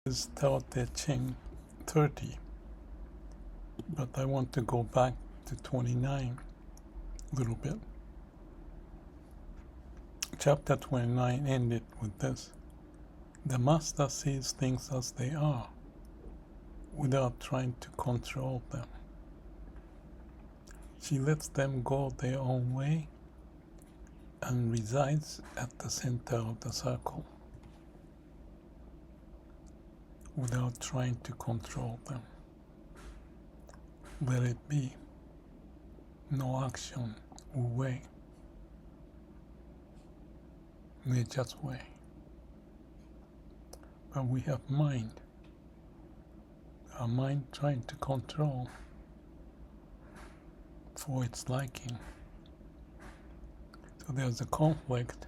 Is Tao Te Ching 30, but I want to go back to 29 a little bit. Chapter 29 ended with this. The Master sees things as they are, without trying to control them. She lets them go their own way and resides at the center of the circle, without trying to control them. Let it be. No action, way. Nature's way. But we have mind. Our mind trying to control for its liking. So there's a conflict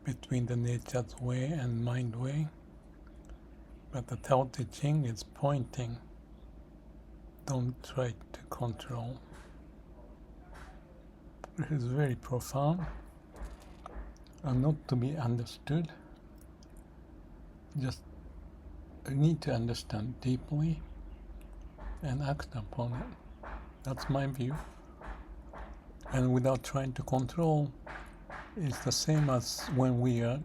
between the nature's way and mind way. But the Tao Te Ching is pointing, don't try to control. It is very profound and not to be understood. Just need to understand deeply and act upon it. That's my view. And without trying to control, it's the same as when we are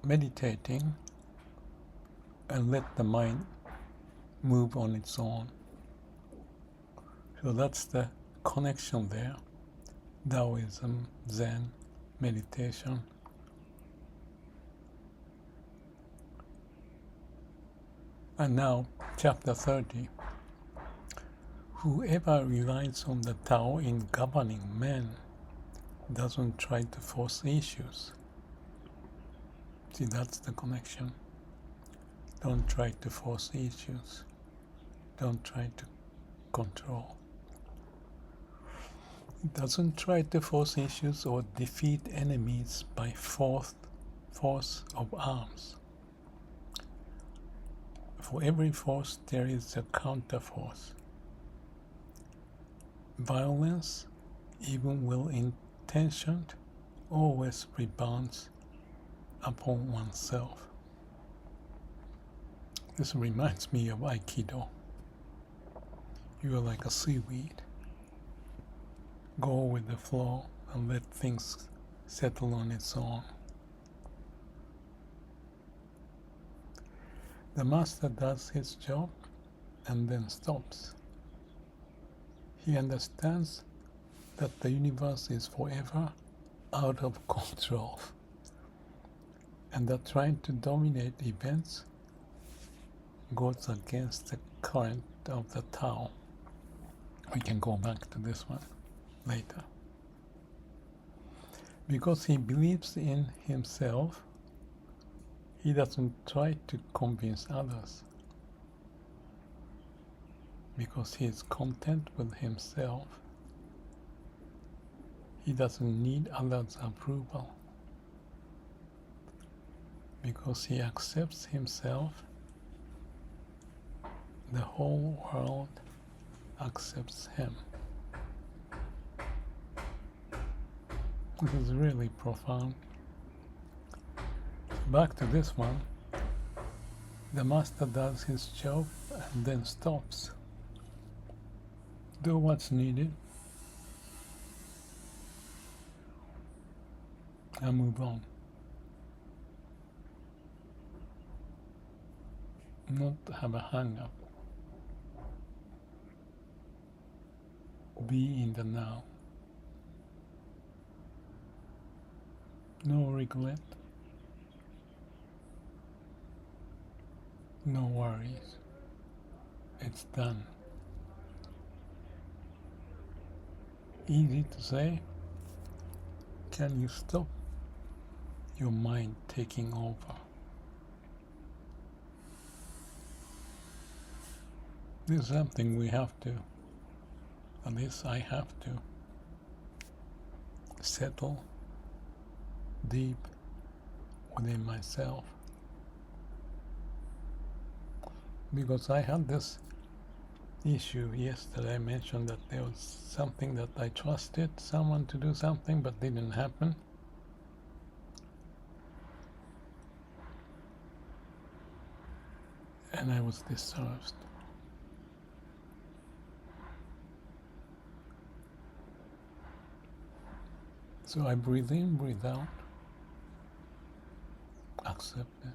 meditating and let the mind move on its own. So that's the connection there. Taoism, Zen, meditation. And now, chapter 30. Whoever relies on the Tao in governing men doesn't try to force issues. See, that's the connection. Don't try to force issues. Don't try to control. It doesn't try to force issues or defeat enemies by force of arms. For every force there is a counterforce. Violence, even well-intentioned, always rebounds upon oneself. This reminds me of Aikido. You are like a seaweed. Go with the flow and let things settle on its own. The master does his job and then stops. He understands that the universe is forever out of control and that trying to dominate events goes against the current of the Tao. We can go back to this one later. Because he believes in himself, he doesn't try to convince others. Because he is content with himself, he doesn't need others' approval. Because he accepts himself, the whole world accepts him. This is really profound. Back to this one. The master does his job and then stops. Do what's needed and move on. Not have a hang-up. Be in the now. No regret. No worries. It's done. Easy to say. Can you stop your mind taking over? This is something we have to, at least I have to, settle deep within myself. Because I had this issue yesterday. I mentioned that there was something that I trusted someone to do something but didn't happen. and I was discharged. So I breathe in, breathe out, accept it.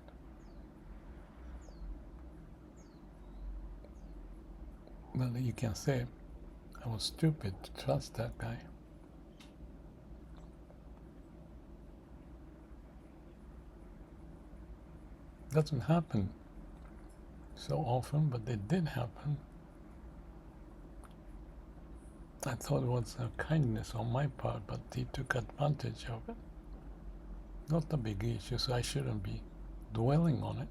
But you can say, I was stupid to trust that guy. Doesn't happen so often, but it did happen. I thought it was a kindness on my part, but he took advantage of it. Not a big issue, so I shouldn't be dwelling on it.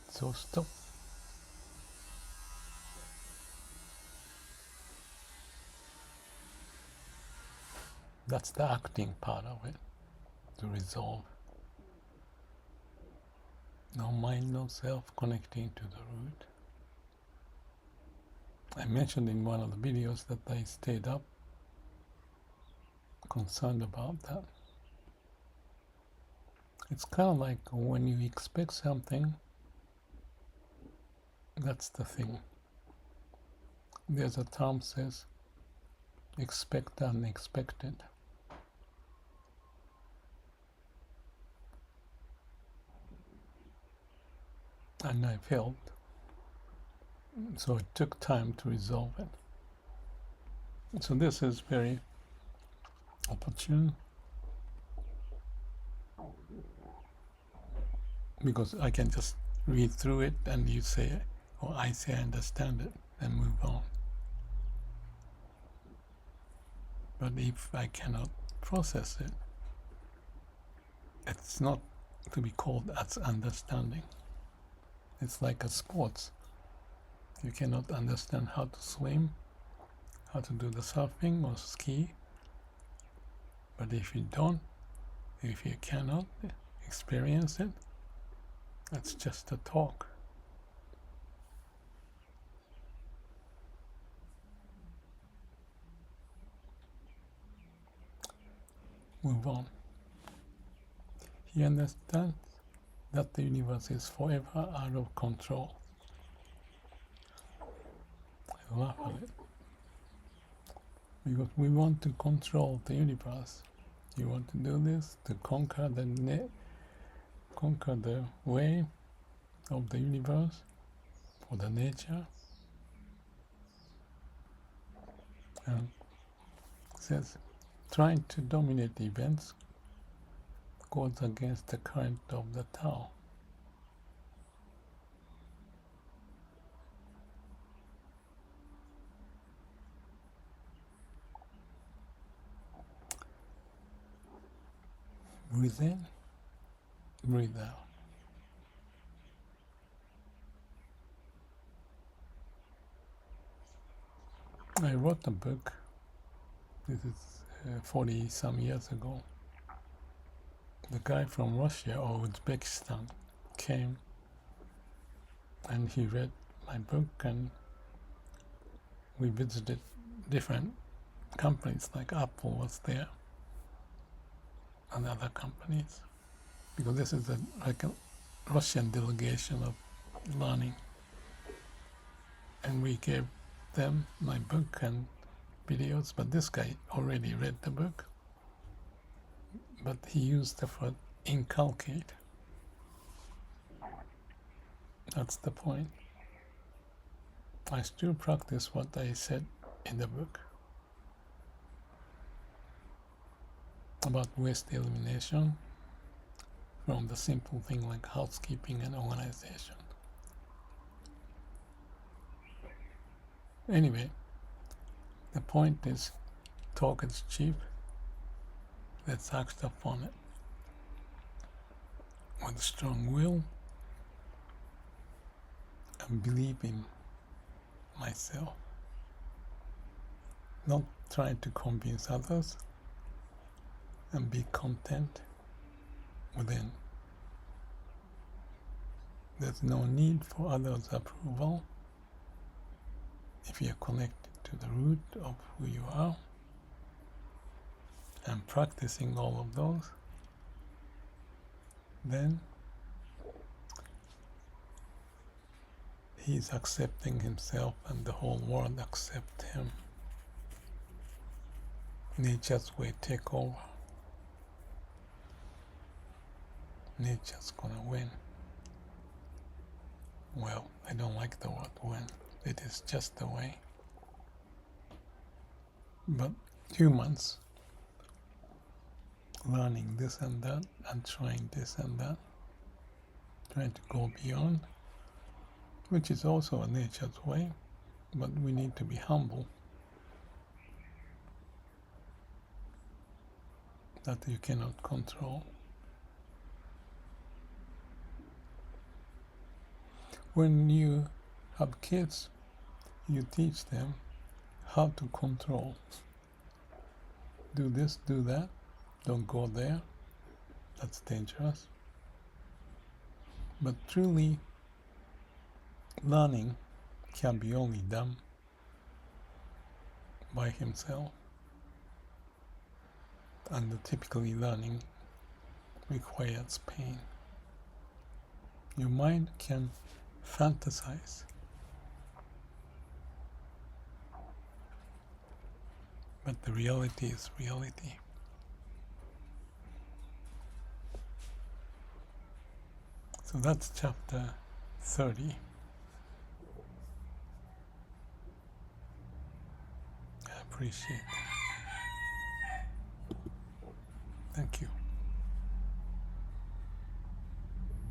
So stop. That's the acting part of it, to resolve. No mind, no self, connecting to the root. I mentioned in one of the videos that I stayed up concerned about that. It's kind of like when you expect something, that's the thing. There's a term says, expect the unexpected. And I failed. So it took time to resolve it. So this is very opportune, because I can just read through it and you say, or I say I understand it, and move on. But if I cannot process it, it's not to be called as understanding. It's like a sports. You cannot understand how to swim, how to do the surfing or ski. But if you cannot experience it, that's just a talk. Move on. He understands that the universe is forever out of control. I laugh at it. Because we want to control the universe. You want to do this to conquer the way of the universe or the nature. And it says, trying to dominate events goes against the current of the Tao. Breathe in, breathe out. I wrote a book, this is 40 some years ago. The guy from Russia or Uzbekistan came and he read my book, and we visited different companies, like Apple was there and other companies, because this is like a Russian delegation of learning. And we gave them my book and videos, but this guy already read the book, but he used the word inculcate. That's the point. I still practice what I said in the book about waste elimination, from the simple thing like housekeeping and organization. Anyway, the point is, talk is cheap. Let's act upon it with strong will and believe in myself. Not try to convince others, and be content within. There's no need for others' approval if you're connected to the root of who you are and practicing all of those. Then he's accepting himself and the whole world accept him. Nature's way take over. Nature's gonna win. Well, I don't like the word win. It is just the way. But humans learning this and that and trying this and that, trying to go beyond, which is also a nature's way, but we need to be humble that you cannot control. When you have kids, you teach them how to control. Do this, do that, don't go there, that's dangerous. But truly, learning can be only done by himself. And typically learning requires pain. Your mind can fantasize, but the reality is reality. So that's chapter 30. I appreciate it. Thank you.